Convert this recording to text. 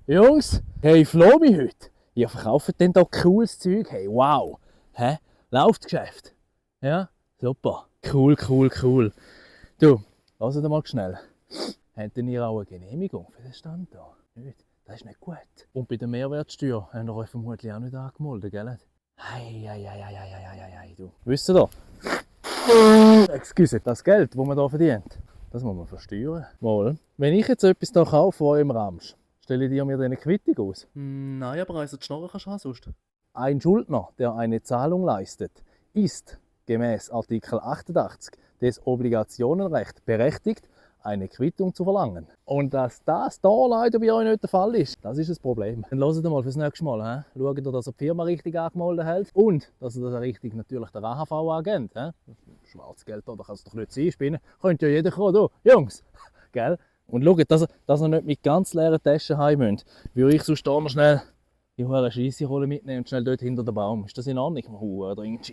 Jungs, hey, flow mich heute. Ihr verkauft denn da cooles Zeug? Hey, wow. Hä? Läuft das Geschäft? Ja? Super. Cool. Du, hört mal schnell. Habt ihr auch eine Genehmigung für den Stand da? Nicht? Das ist nicht gut. Und bei der Mehrwertsteuer habt ihr euch vermutlich auch nicht angemeldet, gell? Ei, du. Wisst ihr da? Excuse, das Geld, das man hier verdient, das muss man versteuern. Mal. Wenn ich jetzt etwas hier kaufe, das im Ramsch, stelle dir mir eine Quittung aus? Nein, aber also die Schnorren kannst du haben sonst. Ein Schuldner, der eine Zahlung leistet, ist gemäß Artikel 88 des Obligationenrechts berechtigt, eine Quittung zu verlangen. Und dass das hier leider bei euch nicht der Fall ist, das ist das Problem. Dann hört mal fürs nächste Mal. Schaut, dass ihr die Firma richtig angemeldet hält und dass ihr das richtig natürlich der AHV angebt. Schwarzgeld, da kann es doch nicht sein, Spinnen. Könnte ja jeder kommen, du, Jungs. Gell? Und schaut, dass ihr nicht mit ganz leeren Taschen heim müsst. Würde ich sonst hier noch schnell die hohe Scheisserolle mitnehmen und schnell dort hinter den Baum. Ist das in Ordnung? Dringend.